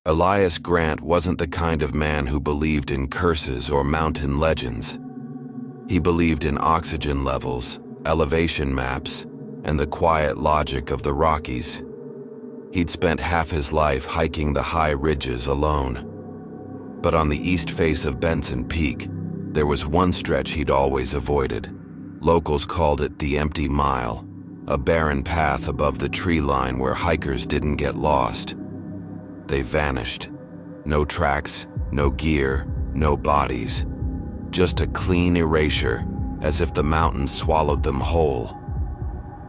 Elias Grant wasn't the kind of man who believed in curses or mountain legends. He believed in oxygen levels, elevation maps, and the quiet logic of the Rockies. He'd spent half his life hiking the high ridges alone. But on the east face of Benson Peak, there was one stretch he'd always avoided. Locals called it the Empty Mile, a barren path above the tree line where hikers didn't get lost. They vanished. No tracks, no gear, no bodies. Just a clean erasure, as if the mountains swallowed them whole.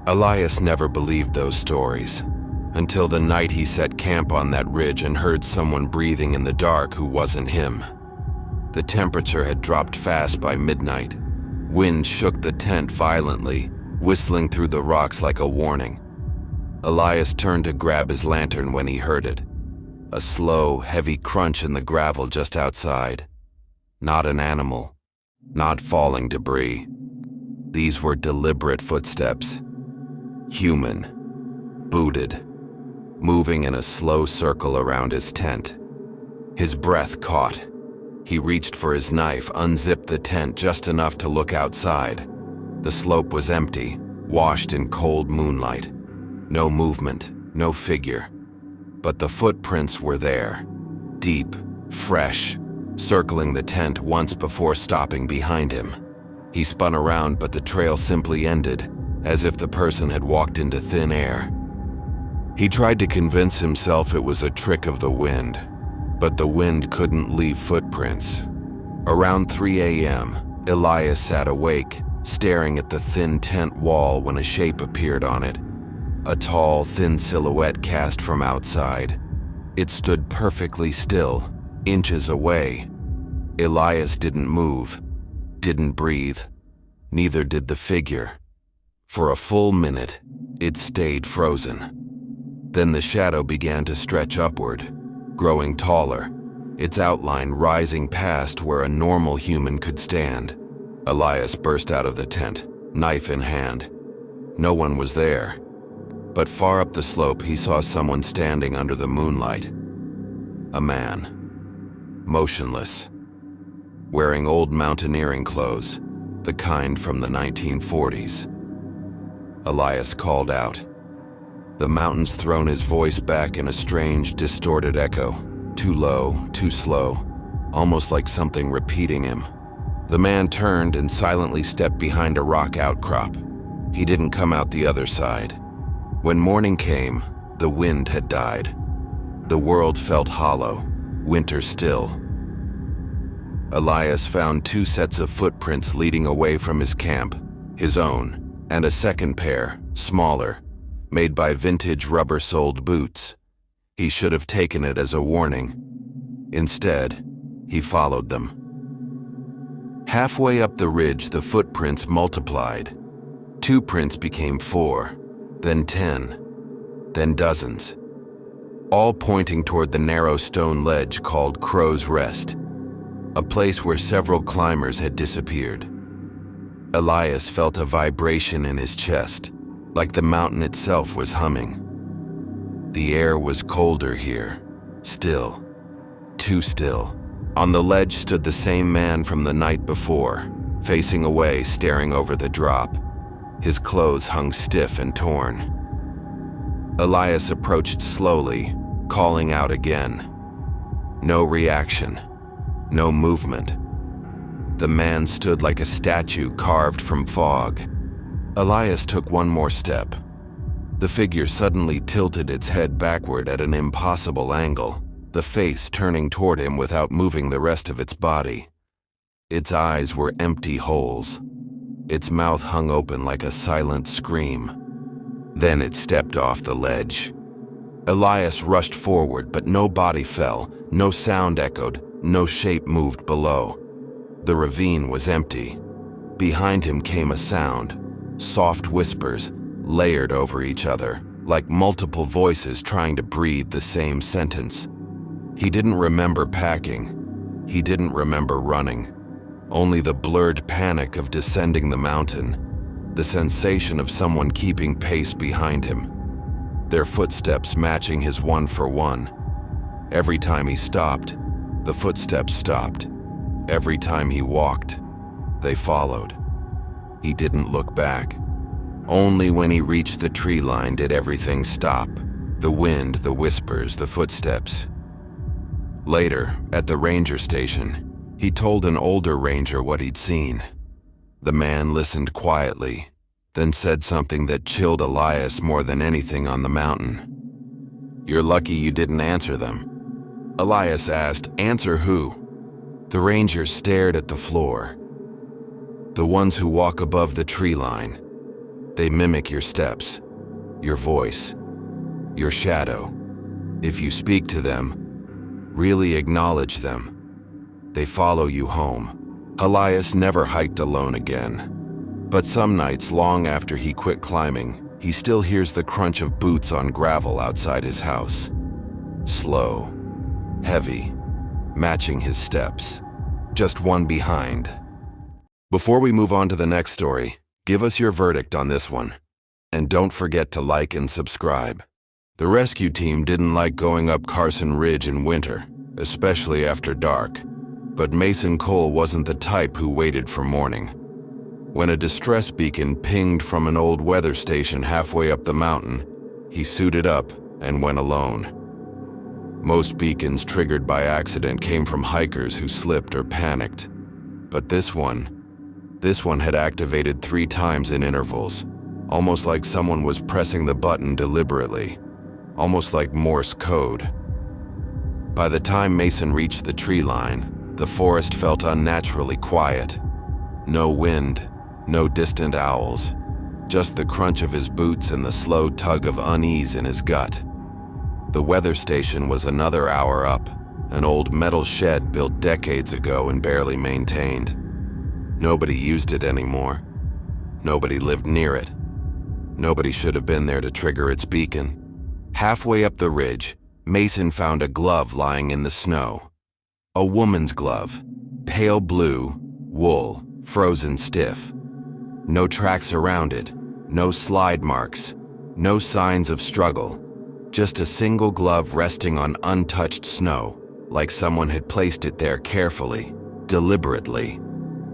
Elias never believed those stories, until the night he set camp on that ridge and heard someone breathing in the dark who wasn't him. The temperature had dropped fast by midnight. Wind shook the tent violently, whistling through the rocks like a warning. Elias turned to grab his lantern when he heard it. A slow, heavy crunch in the gravel just outside. Not an animal, not falling debris. These were deliberate footsteps. Human, booted, moving in a slow circle around his tent. His breath caught. He reached for his knife, unzipped the tent just enough to look outside. The slope was empty, washed in cold moonlight. No movement, no figure. But the footprints were there, deep, fresh, circling the tent once before stopping behind him. He spun around, but the trail simply ended, as if the person had walked into thin air. He tried to convince himself it was a trick of the wind, but the wind couldn't leave footprints. Around 3 a.m., Elias sat awake, staring at the thin tent wall when a shape appeared on it. A tall, thin silhouette cast from outside. It stood perfectly still, inches away. Elias didn't move, didn't breathe. Neither did the figure. For a full minute, it stayed frozen. Then the shadow began to stretch upward, growing taller, its outline rising past where a normal human could stand. Elias burst out of the tent, knife in hand. No one was there. But far up the slope, he saw someone standing under the moonlight. A man, motionless, wearing old mountaineering clothes, the kind from the 1940s. Elias called out. The mountains thrown his voice back in a strange, distorted echo, too low, too slow, almost like something repeating him. The man turned and silently stepped behind a rock outcrop. He didn't come out the other side. When morning came, the wind had died. The world felt hollow, winter still. Elias found 2 sets of footprints leading away from his camp, his own, and a second pair, smaller, made by vintage rubber-soled boots. He should have taken it as a warning. Instead, he followed them. Halfway up the ridge, the footprints multiplied. 2 prints became 4. Then 10, then dozens, all pointing toward the narrow stone ledge called Crow's Rest, a place where several climbers had disappeared. Elias felt a vibration in his chest, like the mountain itself was humming. The air was colder here, still, too still. On the ledge stood the same man from the night before, facing away, staring over the drop. His clothes hung stiff and torn. Elias approached slowly, calling out again. No reaction, no movement. The man stood like a statue carved from fog. Elias took one more step. The figure suddenly tilted its head backward at an impossible angle, the face turning toward him without moving the rest of its body. Its eyes were empty holes. Its mouth hung open like a silent scream. Then it stepped off the ledge. Elias rushed forward, but no body fell, no sound echoed, no shape moved below. The ravine was empty. Behind him came a sound, soft whispers, layered over each other, like multiple voices trying to breathe the same sentence. He didn't remember packing. He didn't remember running. Only the blurred panic of descending the mountain, the sensation of someone keeping pace behind him, their footsteps matching his one for one. Every time he stopped, the footsteps stopped. Every time he walked, they followed. He didn't look back. Only when he reached the tree line did everything stop. The wind, the whispers, the footsteps. Later, at the ranger station, he told an older ranger what he'd seen. The man listened quietly, then said something that chilled Elias more than anything on the mountain. "You're lucky you didn't answer them." Elias asked, "Answer who?" The ranger stared at the floor. "The ones who walk above the tree line. They mimic your steps, your voice, your shadow. If you speak to them, really acknowledge them, they follow you home." Elias never hiked alone again. But some nights, long after he quit climbing, he still hears the crunch of boots on gravel outside his house. Slow, heavy, matching his steps. Just one behind. Before we move on to the next story, give us your verdict on this one. And don't forget to like and subscribe. The rescue team didn't like going up Carson Ridge in winter, especially after dark. But Mason Cole wasn't the type who waited for morning. When a distress beacon pinged from an old weather station halfway up the mountain, he suited up and went alone. Most beacons triggered by accident came from hikers who slipped or panicked. But this one had activated 3 times in intervals, almost like someone was pressing the button deliberately, almost like Morse code. By the time Mason reached the tree line, the forest felt unnaturally quiet. No wind, no distant owls, just the crunch of his boots and the slow tug of unease in his gut. The weather station was another hour up, an old metal shed built decades ago and barely maintained. Nobody used it anymore. Nobody lived near it. Nobody should have been there to trigger its beacon. Halfway up the ridge, Mason found a glove lying in the snow. A woman's glove, pale blue, wool, frozen stiff. No tracks around it, no slide marks, no signs of struggle. Just a single glove resting on untouched snow, like someone had placed it there carefully, deliberately.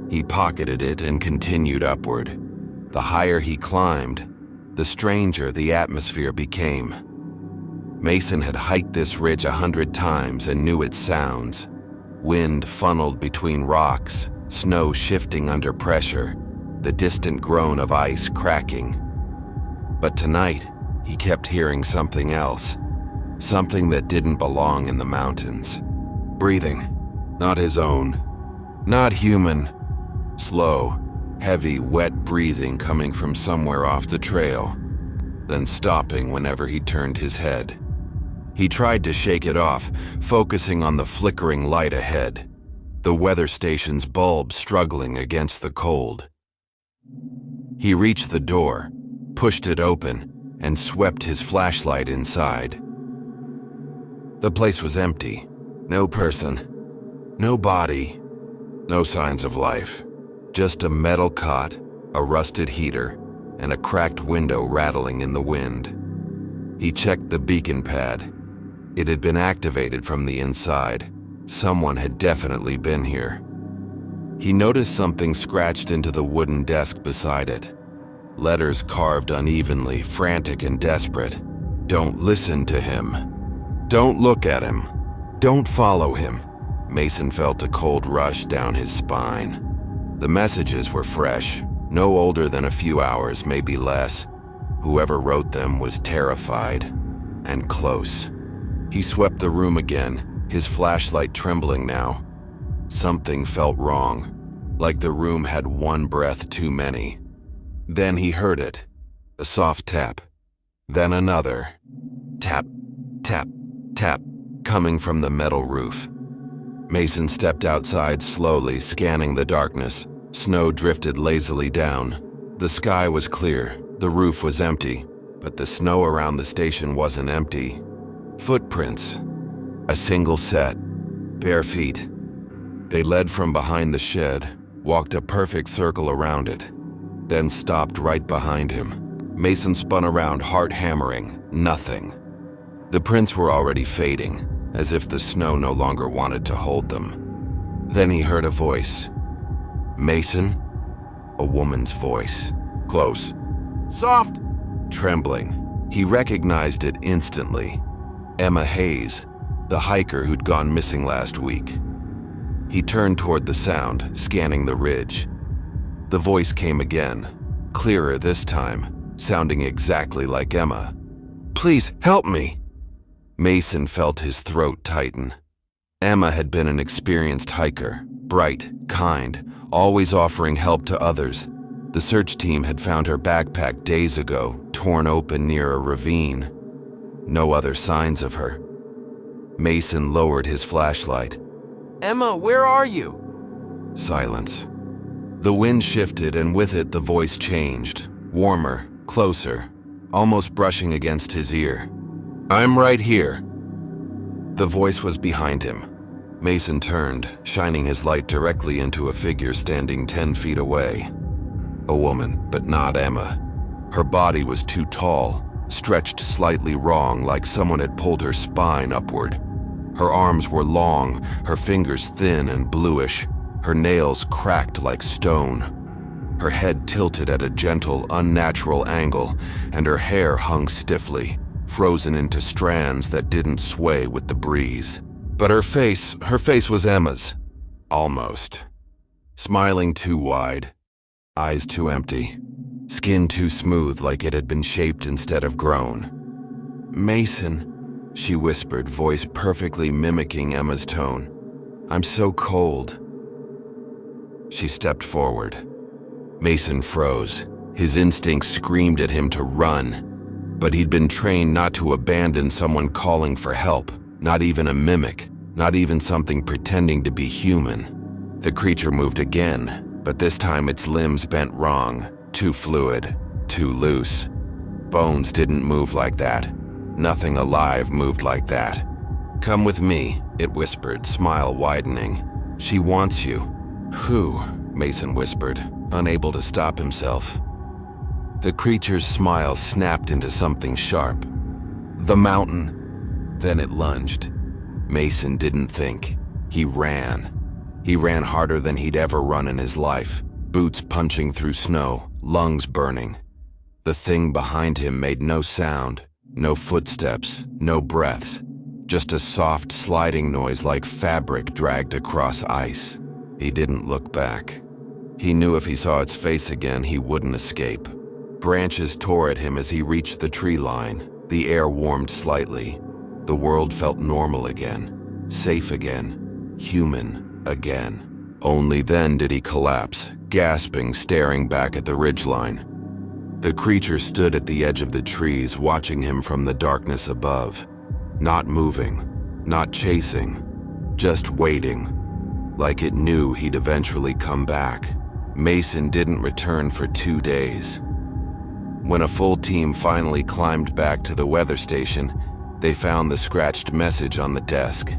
He pocketed it and continued upward. The higher he climbed, the stranger the atmosphere became. Mason had hiked this ridge 100 times and knew its sounds. Wind funneled between rocks, snow shifting under pressure, the distant groan of ice cracking. But tonight, he kept hearing something else, something that didn't belong in the mountains. Breathing, not his own, not human. Slow, heavy, wet breathing coming from somewhere off the trail, then stopping whenever he turned his head. He tried to shake it off, focusing on the flickering light ahead, the weather station's bulb struggling against the cold. He reached the door, pushed it open, and swept his flashlight inside. The place was empty. No person, no body, no signs of life. Just a metal cot, a rusted heater, and a cracked window rattling in the wind. He checked the beacon pad. It had been activated from the inside. Someone had definitely been here. He noticed something scratched into the wooden desk beside it. Letters carved unevenly, frantic and desperate. "Don't listen to him. Don't look at him. Don't follow him." Mason felt a cold rush down his spine. The messages were fresh, no older than a few hours, maybe less. Whoever wrote them was terrified and close. He swept the room again, his flashlight trembling now. Something felt wrong, like the room had one breath too many. Then he heard it, a soft tap, then another. Tap, tap, tap, coming from the metal roof. Mason stepped outside slowly, scanning the darkness. Snow drifted lazily down. The sky was clear, the roof was empty, but the snow around the station wasn't empty. Footprints, a single set, bare feet. They led from behind the shed, walked a perfect circle around it, then stopped right behind him. Mason spun around, heart hammering. Nothing. The prints were already fading, as if the snow no longer wanted to hold them. Then he heard a voice. "Mason?" A woman's voice. Close. Soft. Trembling, he recognized it instantly. Emma Hayes, the hiker who'd gone missing last week. He turned toward the sound, scanning the ridge. The voice came again, clearer this time, sounding exactly like Emma. "Please, help me!" Mason felt his throat tighten. Emma had been an experienced hiker, bright, kind, always offering help to others. The search team had found her backpack days ago, torn open near a ravine. No other signs of her. Mason lowered his flashlight. Emma, where are you? Silence. The wind shifted, and with it the voice changed, warmer, closer, almost brushing against his ear. "I'm right here." The voice was behind him. Mason turned, shining his light directly into a figure standing 10 feet away. A woman, but not Emma. Her body was too tall, stretched slightly wrong, like someone had pulled her spine upward. Her arms were long, her fingers thin and bluish, her nails cracked like stone. Her head tilted at a gentle, unnatural angle, and her hair hung stiffly, frozen into strands that didn't sway with the breeze. But her face was Emma's. Almost. Smiling too wide, eyes too empty, skin too smooth like it had been shaped instead of grown. "Mason," she whispered, voice perfectly mimicking Emma's tone. "I'm so cold." She stepped forward. Mason froze. His instincts screamed at him to run. But he'd been trained not to abandon someone calling for help, not even a mimic, not even something pretending to be human. The creature moved again, but this time its limbs bent wrong, too fluid, too loose. Bones didn't move like that. Nothing alive moved like that. "Come with me," it whispered, smile widening. "She wants you." "Who?" Mason whispered, unable to stop himself. The creature's smile snapped into something sharp. "The mountain." Then it lunged. Mason didn't think. He ran. He ran harder than he'd ever run in his life, boots punching through snow, lungs burning. The thing behind him made no sound, no footsteps, no breaths, just a soft sliding noise like fabric dragged across ice. He didn't look back. He knew if he saw its face again, he wouldn't escape. Branches tore at him as he reached the tree line. The air warmed slightly. The world felt normal again, safe again, human again. Only then did he collapse, gasping, staring back at the ridgeline. The creature stood at the edge of the trees, watching him from the darkness above. Not moving, not chasing, just waiting, like it knew he'd eventually come back. Mason didn't return for 2 days. When a full team finally climbed back to the weather station, they found the scratched message on the desk.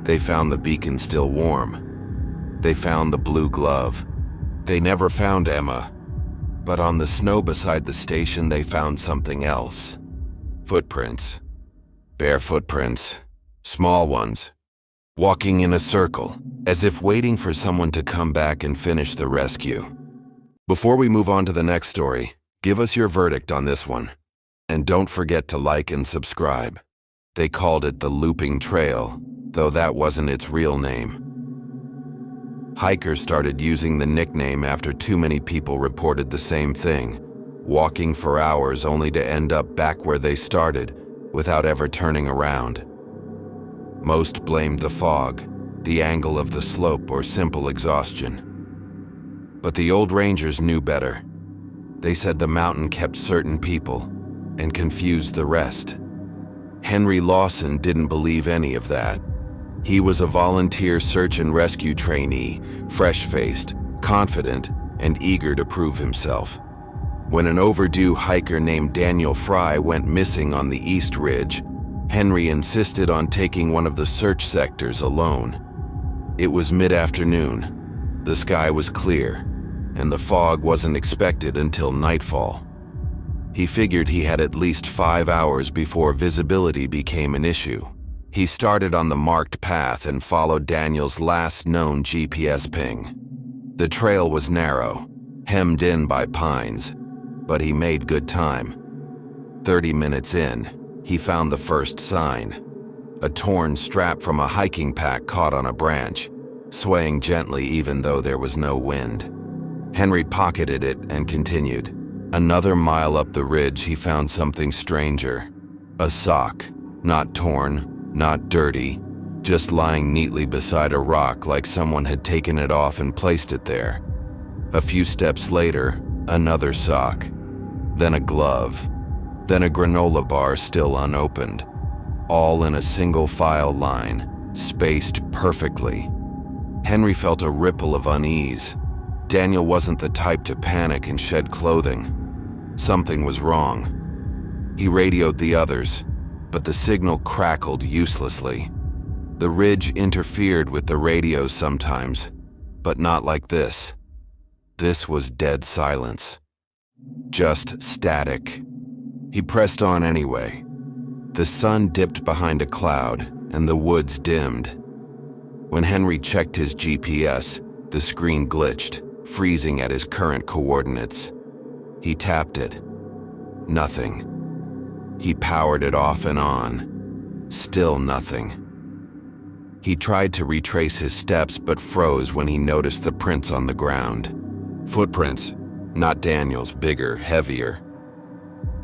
They found the beacon still warm. They found the blue glove. They never found Emma. But on the snow beside the station, they found something else. Footprints. Bare footprints. Small ones. Walking in a circle, as if waiting for someone to come back and finish the rescue. Before we move on to the next story, give us your verdict on this one. And don't forget to like and subscribe. They called it the Looping Trail, though that wasn't its real name. Hikers started using the nickname after too many people reported the same thing, walking for hours only to end up back where they started without ever turning around. Most blamed the fog, the angle of the slope, or simple exhaustion. But the old rangers knew better. They said the mountain kept certain people and confused the rest. Henry Lawson didn't believe any of that. He was a volunteer search and rescue trainee, fresh-faced, confident, and eager to prove himself. When an overdue hiker named Daniel Fry went missing on the East Ridge, Henry insisted on taking one of the search sectors alone. It was mid-afternoon. The sky was clear, and the fog wasn't expected until nightfall. He figured he had at least 5 hours before visibility became an issue. He started on the marked path and followed Daniel's last known GPS ping. The trail was narrow, hemmed in by pines, but he made good time. 30 minutes in, he found the first sign. A torn strap from a hiking pack caught on a branch, swaying gently even though there was no wind. Henry pocketed it and continued. Another mile up the ridge, he found something stranger. A sock, not torn, not dirty, just lying neatly beside a rock like someone had taken it off and placed it there. A few steps later, another sock, then a glove, then a granola bar still unopened, all in a single file line, spaced perfectly. Henry felt a ripple of unease. Daniel wasn't the type to panic and shed clothing. Something was wrong. He radioed the others, but the signal crackled uselessly. The ridge interfered with the radios sometimes, but not like this. This was dead silence. Just static. He pressed on anyway. The sun dipped behind a cloud, and the woods dimmed. When Henry checked his GPS, the screen glitched, freezing at his current coordinates. He tapped it. Nothing. He powered it off and on. Still nothing. He tried to retrace his steps but froze when he noticed the prints on the ground. Footprints, not Daniel's, bigger, heavier,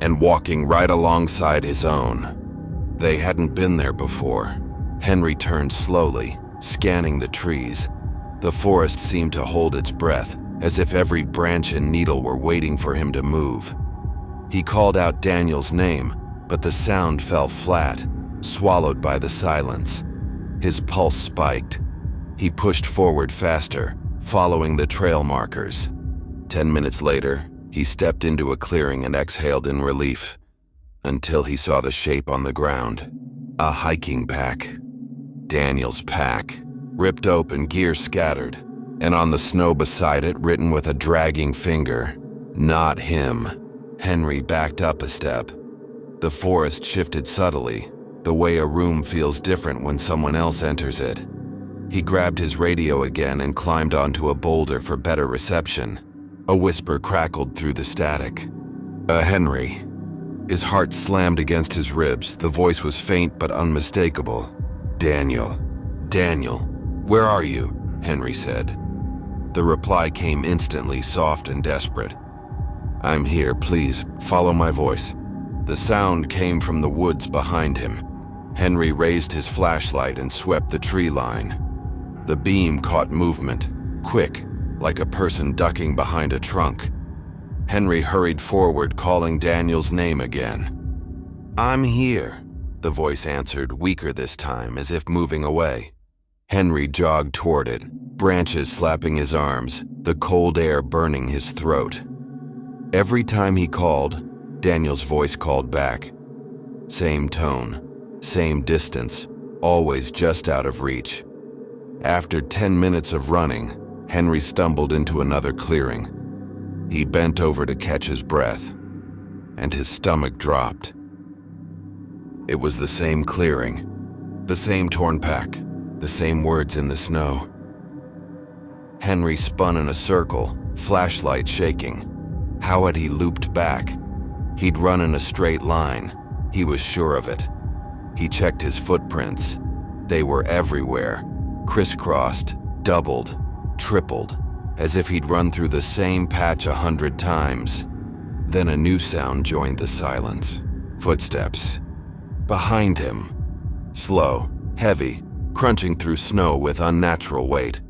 and walking right alongside his own. They hadn't been there before. Henry turned slowly, scanning the trees. The forest seemed to hold its breath, as if every branch and needle were waiting for him to move. He called out Daniel's name, but the sound fell flat, swallowed by the silence. His pulse spiked. He pushed forward faster, following the trail markers. 10 minutes later, he stepped into a clearing and exhaled in relief, until he saw the shape on the ground. A hiking pack. Daniel's pack, ripped open, gear scattered, and on the snow beside it, written with a dragging finger, "Not him." Henry backed up a step. The forest shifted subtly, the way a room feels different when someone else enters it. He grabbed his radio again and climbed onto a boulder for better reception. A whisper crackled through the static. Henry." His heart slammed against his ribs. The voice was faint but unmistakable. "Daniel. Daniel, where are you?" Henry said. The reply came instantly, soft and desperate. "I'm here, please, follow my voice." The sound came from the woods behind him. Henry raised his flashlight and swept the tree line. The beam caught movement, quick, like a person ducking behind a trunk. Henry hurried forward, calling Daniel's name again. "I'm here," the voice answered, weaker this time, as if moving away. Henry jogged toward it, branches slapping his arms, the cold air burning his throat. Every time he called, Daniel's voice called back. Same tone, same distance, always just out of reach. After 10 minutes of running, Henry stumbled into another clearing. He bent over to catch his breath, and his stomach dropped. It was the same clearing, the same torn pack, the same words in the snow. Henry spun in a circle, flashlight shaking. How had he looped back? He'd run in a straight line. He was sure of it. He checked his footprints. They were everywhere, crisscrossed, doubled, tripled, as if he'd run through the same patch 100 times. Then a new sound joined the silence. Footsteps. Behind him. Slow, heavy, crunching through snow with unnatural weight.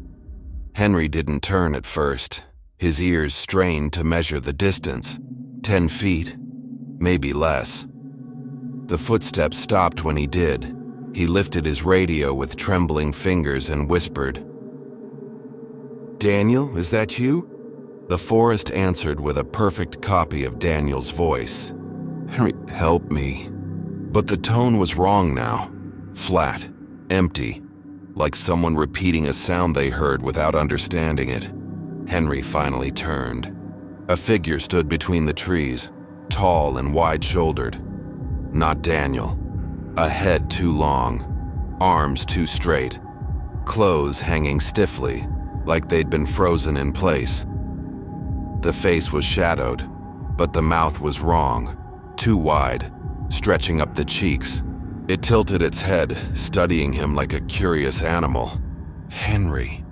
Henry didn't turn at first. His ears strained to measure the distance. 10 feet, maybe less. The footsteps stopped when he did. He lifted his radio with trembling fingers and whispered, "Daniel, is that you?" The forest answered with a perfect copy of Daniel's voice. "Henry, help me." But the tone was wrong now. Flat, empty, like someone repeating a sound they heard without understanding it. Henry finally turned. A figure stood between the trees, tall and wide-shouldered. Not Daniel. A head too long, arms too straight, clothes hanging stiffly, like they'd been frozen in place. The face was shadowed, but the mouth was wrong, too wide, stretching up the cheeks. It tilted its head, studying him like a curious animal. "Henry,"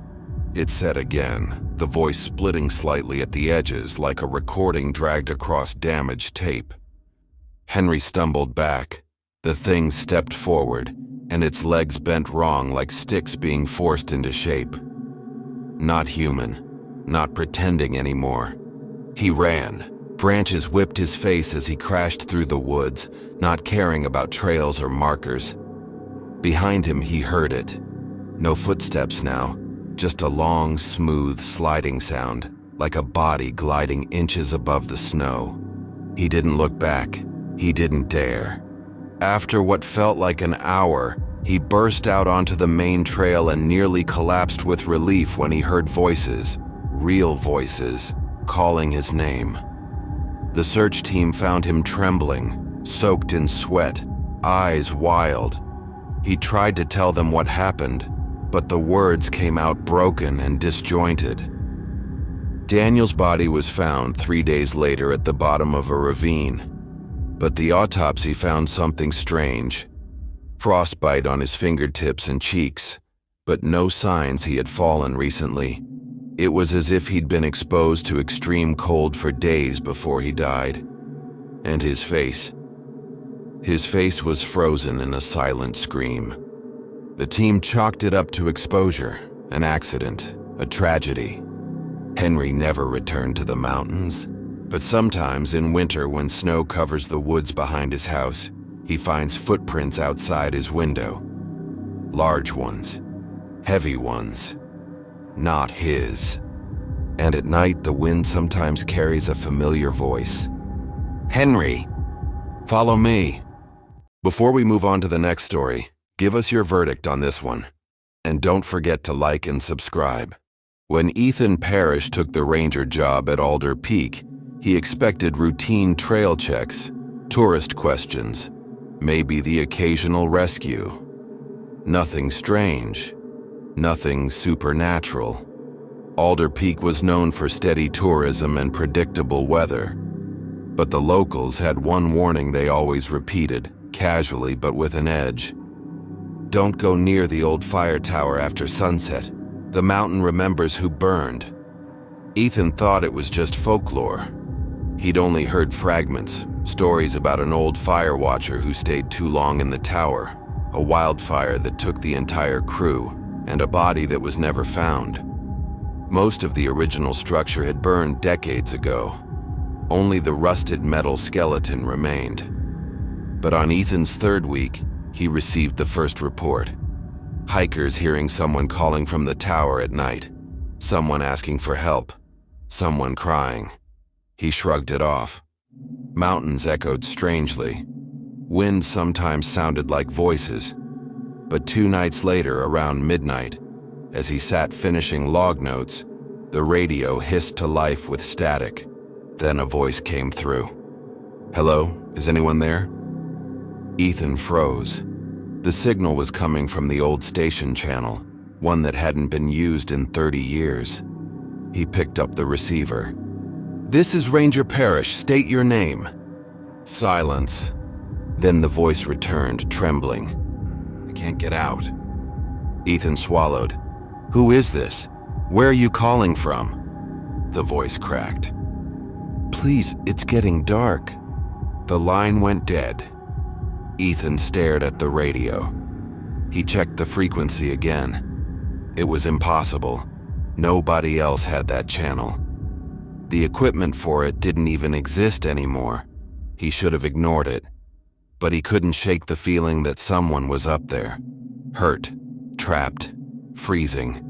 it said again, the voice splitting slightly at the edges like a recording dragged across damaged tape. Henry stumbled back. The thing stepped forward, and its legs bent wrong like sticks being forced into shape. Not human, not pretending anymore. He ran. Branches whipped his face as he crashed through the woods, not caring about trails or markers. Behind him, he heard it. No footsteps now, just a long, smooth, sliding sound, like a body gliding inches above the snow. He didn't look back. He didn't dare. After what felt like an hour, he burst out onto the main trail and nearly collapsed with relief when he heard voices, real voices, calling his name. The search team found him trembling, soaked in sweat, eyes wild. He tried to tell them what happened, but the words came out broken and disjointed. Daniel's body was found 3 days later at the bottom of a ravine, but the autopsy found something strange. Frostbite on his fingertips and cheeks, but no signs he had fallen recently. It was as if he'd been exposed to extreme cold for days before he died. And his face was frozen in a silent scream. The team chalked it up to exposure, an accident, a tragedy. Henry never returned to the mountains, but sometimes in winter when snow covers the woods behind his house, he finds footprints outside his window. Large ones, heavy ones, not his. And at night, the wind sometimes carries a familiar voice. "Henry, follow me." Before we move on to the next story, give us your verdict on this one. And don't forget to like and subscribe. When Ethan Parrish took the ranger job at Alder Peak, he expected routine trail checks, tourist questions, maybe the occasional rescue. Nothing strange. Nothing supernatural. Alder Peak was known for steady tourism and predictable weather. But the locals had one warning they always repeated, casually but with an edge. Don't go near the old fire tower after sunset. The mountain remembers who burned. Ethan thought it was just folklore. He'd only heard fragments, stories about an old fire watcher who stayed too long in the tower, a wildfire that took the entire crew, and a body that was never found. Most of the original structure had burned decades ago. Only the rusted metal skeleton remained. But on Ethan's third week, he received the first report. Hikers hearing someone calling from the tower at night, someone asking for help, someone crying. He shrugged it off. Mountains echoed strangely. Wind sometimes sounded like voices. But 2 nights later, around midnight, as he sat finishing log notes, the radio hissed to life with static. Then a voice came through. "Hello, is anyone there?" Ethan froze. The signal was coming from the old station channel, one that hadn't been used in 30 years. He picked up the receiver. "This is Ranger Parrish. State your name." Silence. Then the voice returned, trembling. "I can't get out." Ethan swallowed. "Who is this? Where are you calling from?" The voice cracked. "Please, it's getting dark." The line went dead. Ethan stared at the radio. He checked the frequency again. It was impossible. Nobody else had that channel. The equipment for it didn't even exist anymore. He should have ignored it. But he couldn't shake the feeling that someone was up there. Hurt, trapped, freezing.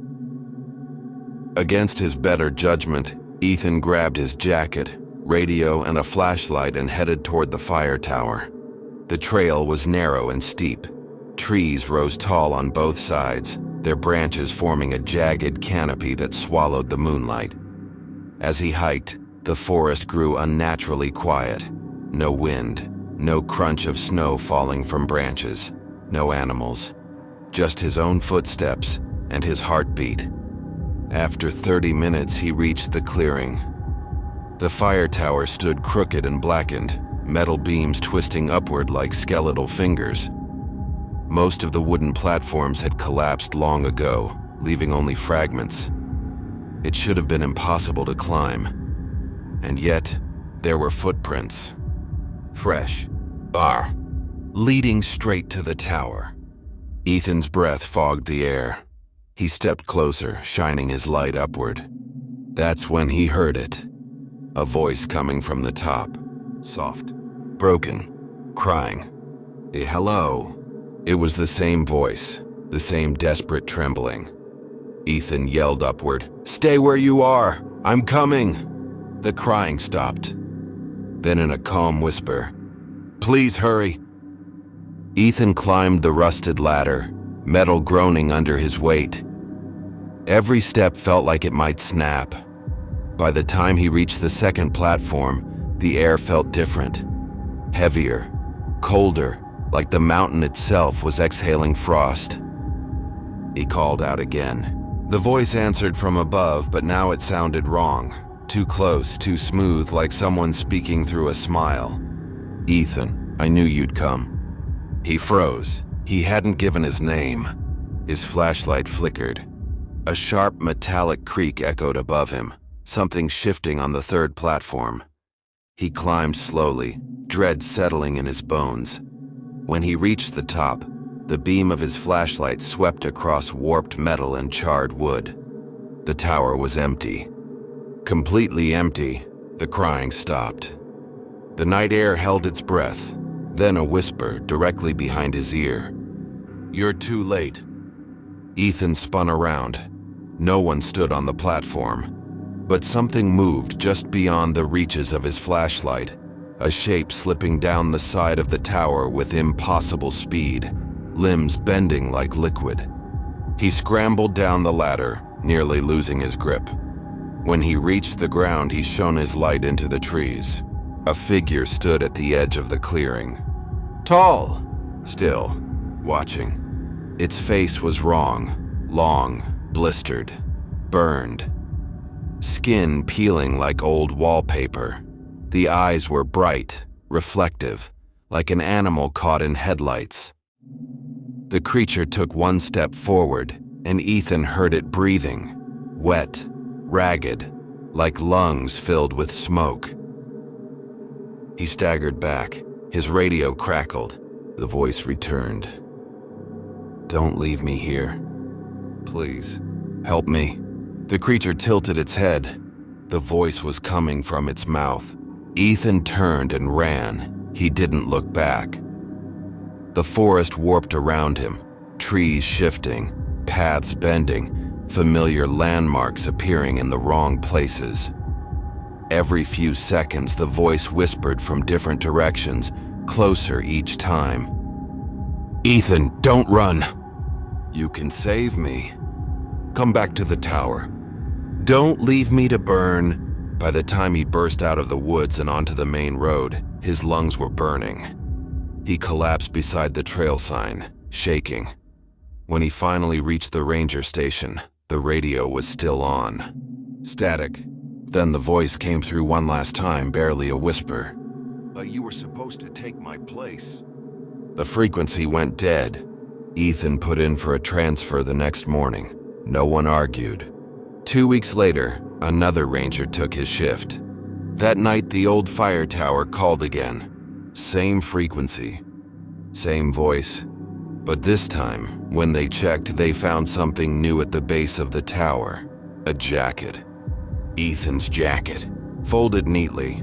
Against his better judgment, Ethan grabbed his jacket, radio, and a flashlight and headed toward the fire tower. The trail was narrow and steep. Trees rose tall on both sides, their branches forming a jagged canopy that swallowed the moonlight. As he hiked, the forest grew unnaturally quiet. No wind, no crunch of snow falling from branches, no animals. just his own footsteps and his heartbeat. After 30 minutes, he reached the clearing. The fire tower stood crooked and blackened, metal beams twisting upward like skeletal fingers. Most of the wooden platforms had collapsed long ago, leaving only fragments. It should have been impossible to climb. And yet, there were footprints. Fresh, leading straight to the tower. Ethan's breath fogged the air. He stepped closer, shining his light upward. That's when he heard it. A voice coming from the top. Soft, broken, crying. Hello. It was the same voice, the same desperate trembling. Ethan yelled upward, "Stay where you are! I'm coming!" The crying stopped. Then in a calm whisper, "Please hurry." Ethan climbed the rusted ladder, metal groaning under his weight. Every step felt like it might snap. By the time he reached the second platform, the air felt different. Heavier, colder, like the mountain itself was exhaling frost. He called out again. The voice answered from above, but now it sounded wrong. Too close, too smooth, like someone speaking through a smile. "Ethan, I knew you'd come." He froze. He hadn't given his name. His flashlight flickered. A sharp metallic creak echoed above him, something shifting on the third platform. He climbed slowly, dread settling in his bones. When he reached the top, the beam of his flashlight swept across warped metal and charred wood. The tower was empty. Completely empty. The crying stopped. The night air held its breath, then a whisper directly behind his ear. "You're too late." Ethan spun around. No one stood on the platform, but something moved just beyond the reaches of his flashlight, a shape slipping down the side of the tower with impossible speed, limbs bending like liquid. He scrambled down the ladder, nearly losing his grip. When he reached the ground, he shone his light into the trees. A figure stood at the edge of the clearing. Tall, still, watching. Its face was wrong, long, blistered, burned. Skin peeling like old wallpaper. The eyes were bright, reflective, like an animal caught in headlights. The creature took one step forward, and Ethan heard it breathing, wet, ragged, like lungs filled with smoke. He staggered back. His radio crackled. The voice returned. "Don't leave me here. Please, help me." The creature tilted its head. The voice was coming from its mouth. Ethan turned and ran. He didn't look back. The forest warped around him, trees shifting, paths bending, familiar landmarks appearing in the wrong places. Every few seconds, the voice whispered from different directions, closer each time. "Ethan, don't run. You can save me. Come back to the tower. Don't leave me to burn." By the time he burst out of the woods and onto the main road, his lungs were burning. He collapsed beside the trail sign, shaking. When he finally reached the ranger station, the radio was still on. Static. Then the voice came through one last time, barely a whisper. "But you were supposed to take my place." The frequency went dead. Ethan put in for a transfer the next morning. No one argued. 2 weeks later, another ranger took his shift. That night, the old fire tower called again. Same frequency, same voice. But this time, when they checked, they found something new at the base of the tower. A jacket. Ethan's jacket, folded neatly,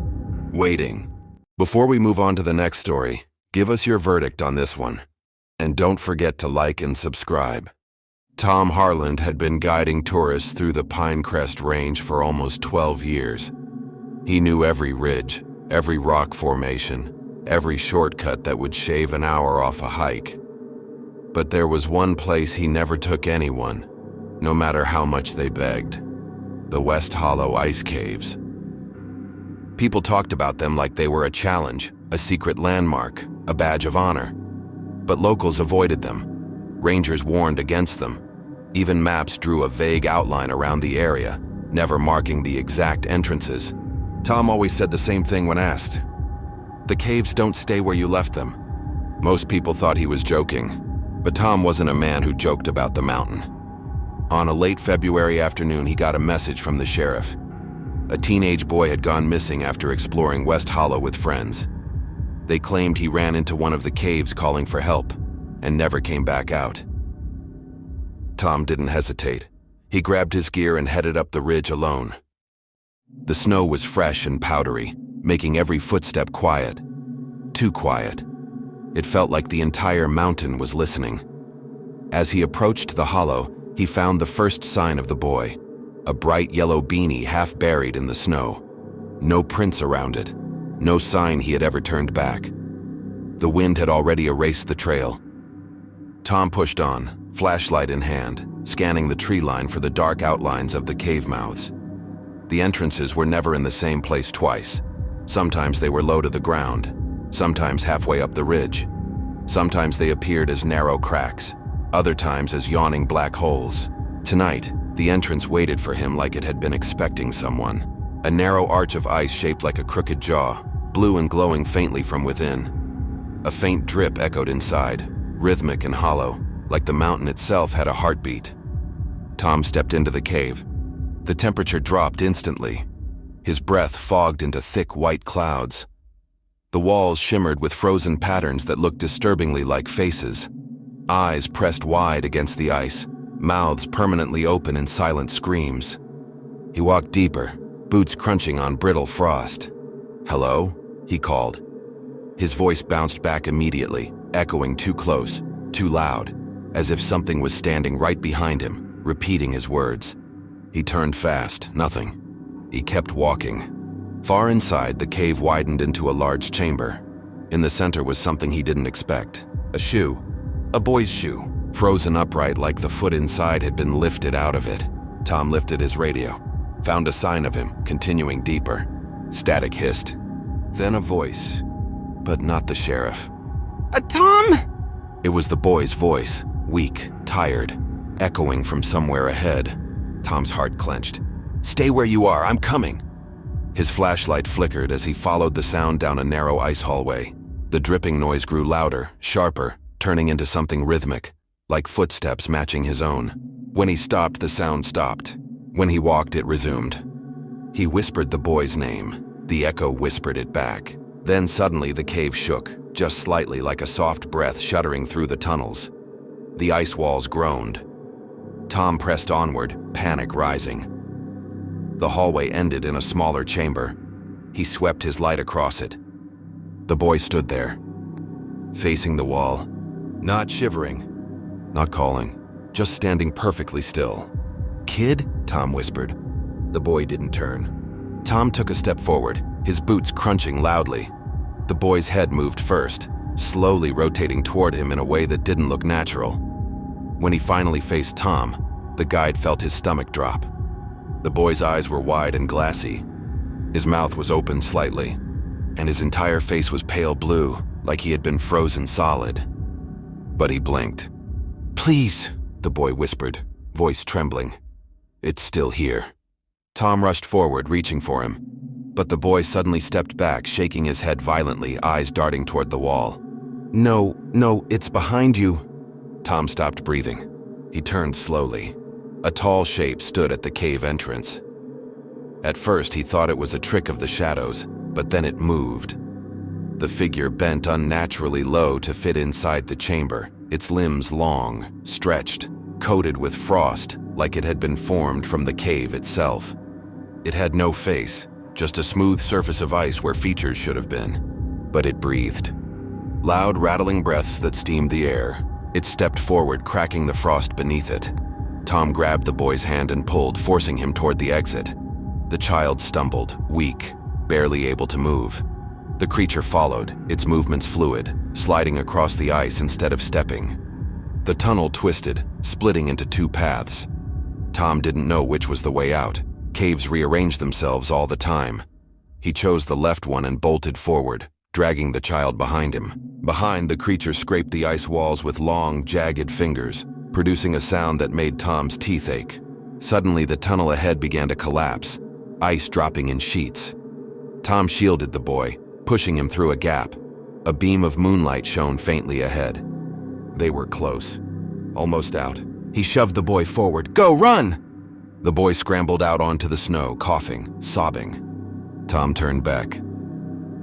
waiting. Before we move on to the next story, give us your verdict on this one. And don't forget to like and subscribe. Tom Harland had been guiding tourists through the Pinecrest Range for almost 12 years. He knew every ridge, every rock formation, every shortcut that would shave an hour off a hike. But there was one place he never took anyone, no matter how much they begged. The West Hollow Ice Caves. People talked about them like they were a challenge, a secret landmark, a badge of honor. But locals avoided them. Rangers warned against them. Even maps drew a vague outline around the area, never marking the exact entrances. Tom always said the same thing when asked. "The caves don't stay where you left them." Most people thought he was joking, but Tom wasn't a man who joked about the mountain. On a late February afternoon, he got a message from the sheriff. A teenage boy had gone missing after exploring West Hollow with friends. They claimed he ran into one of the caves calling for help and never came back out. Tom didn't hesitate. He grabbed his gear and headed up the ridge alone. The snow was fresh and powdery, making every footstep quiet. Too quiet. It felt like the entire mountain was listening. As he approached the hollow, he found the first sign of the boy, a bright yellow beanie half buried in the snow. No prints around it, no sign he had ever turned back. The wind had already erased the trail. Tom pushed on, flashlight in hand, scanning the tree line for the dark outlines of the cave mouths. The entrances were never in the same place twice. Sometimes they were low to the ground, sometimes halfway up the ridge. Sometimes they appeared as narrow cracks, other times as yawning black holes. Tonight, the entrance waited for him like it had been expecting someone. A narrow arch of ice shaped like a crooked jaw, blue and glowing faintly from within. A faint drip echoed inside, rhythmic and hollow, like the mountain itself had a heartbeat. Tom stepped into the cave. The temperature dropped instantly. His breath fogged into thick white clouds. The walls shimmered with frozen patterns that looked disturbingly like faces. Eyes pressed wide against the ice, mouths permanently open in silent screams. He walked deeper, boots crunching on brittle frost. "Hello?" he called. His voice bounced back immediately, echoing too close, too loud, as if something was standing right behind him, repeating his words. He turned fast, nothing. He kept walking. Far inside, the cave widened into a large chamber. In the center was something he didn't expect. A shoe. A boy's shoe, frozen upright like the foot inside had been lifted out of it. Tom lifted his radio, found a sign of him, continuing deeper. Static hissed. Then a voice, but not the sheriff. Tom! It was the boy's voice, weak, tired, echoing from somewhere ahead. Tom's heart clenched. "Stay where you are, I'm coming." His flashlight flickered as he followed the sound down a narrow ice hallway. The dripping noise grew louder, sharper, turning into something rhythmic, like footsteps matching his own. When he stopped, the sound stopped. When he walked, it resumed. He whispered the boy's name. The echo whispered it back. Then suddenly the cave shook, just slightly like a soft breath shuddering through the tunnels. The ice walls groaned. Tom pressed onward, panic rising. The hallway ended in a smaller chamber. He swept his light across it. The boy stood there, facing the wall, not shivering, not calling, just standing perfectly still. "Kid?" Tom whispered. The boy didn't turn. Tom took a step forward, his boots crunching loudly. The boy's head moved first, slowly rotating toward him in a way that didn't look natural. When he finally faced Tom, the guide felt his stomach drop. The boy's eyes were wide and glassy. His mouth was open slightly, and his entire face was pale blue, like he had been frozen solid. But he blinked. "Please," the boy whispered, voice trembling. "It's still here." Tom rushed forward, reaching for him. But the boy suddenly stepped back, shaking his head violently, eyes darting toward the wall. No, it's behind you." Tom stopped breathing. He turned slowly. A tall shape stood at the cave entrance. At first, he thought it was a trick of the shadows, but then it moved. The figure bent unnaturally low to fit inside the chamber, its limbs long, stretched, coated with frost, like it had been formed from the cave itself. It had no face, just a smooth surface of ice where features should have been. But it breathed. Loud, rattling breaths that steamed the air. It stepped forward, cracking the frost beneath it. Tom grabbed the boy's hand and pulled, forcing him toward the exit. The child stumbled, weak, barely able to move. The creature followed, its movements fluid, sliding across the ice instead of stepping. The tunnel twisted, splitting into two paths. Tom didn't know which was the way out. Caves rearranged themselves all the time. He chose the left one and bolted forward, dragging the child behind him. Behind, the creature scraped the ice walls with long, jagged fingers, producing a sound that made Tom's teeth ache. Suddenly, the tunnel ahead began to collapse, ice dropping in sheets. Tom shielded the boy, pushing him through a gap. A beam of moonlight shone faintly ahead. They were close. Almost out. He shoved the boy forward. "Go, run!" The boy scrambled out onto the snow, coughing, sobbing. Tom turned back.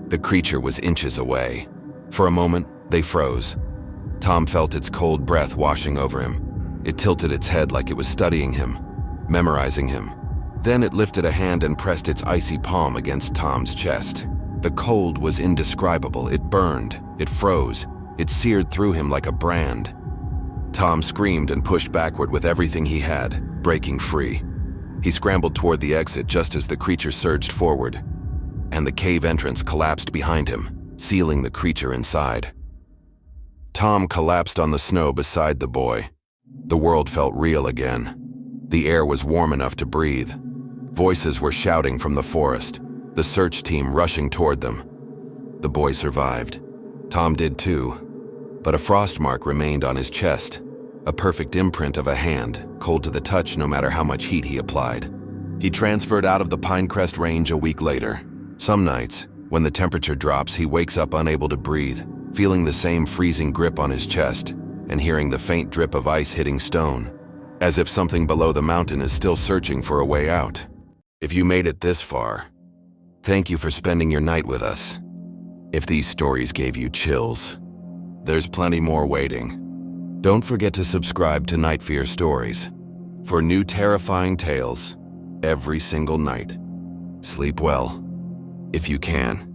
The creature was inches away. For a moment, they froze. Tom felt its cold breath washing over him. It tilted its head like it was studying him, memorizing him. Then it lifted a hand and pressed its icy palm against Tom's chest. The cold was indescribable. It burned, it froze, it seared through him like a brand. Tom screamed and pushed backward with everything he had, breaking free. He scrambled toward the exit just as the creature surged forward, and the cave entrance collapsed behind him, sealing the creature inside. Tom collapsed on the snow beside the boy. The world felt real again. The air was warm enough to breathe. Voices were shouting from the forest, the search team rushing toward them. The boy survived. Tom did too, but a frost mark remained on his chest, a perfect imprint of a hand, cold to the touch no matter how much heat he applied. He transferred out of the Pinecrest Range a week later. Some nights, when the temperature drops, he wakes up unable to breathe, feeling the same freezing grip on his chest and hearing the faint drip of ice hitting stone, as if something below the mountain is still searching for a way out. If you made it this far, thank you for spending your night with us. If these stories gave you chills, there's plenty more waiting. Don't forget to subscribe to NightFear Stories for new terrifying tales every single night. Sleep well, if you can.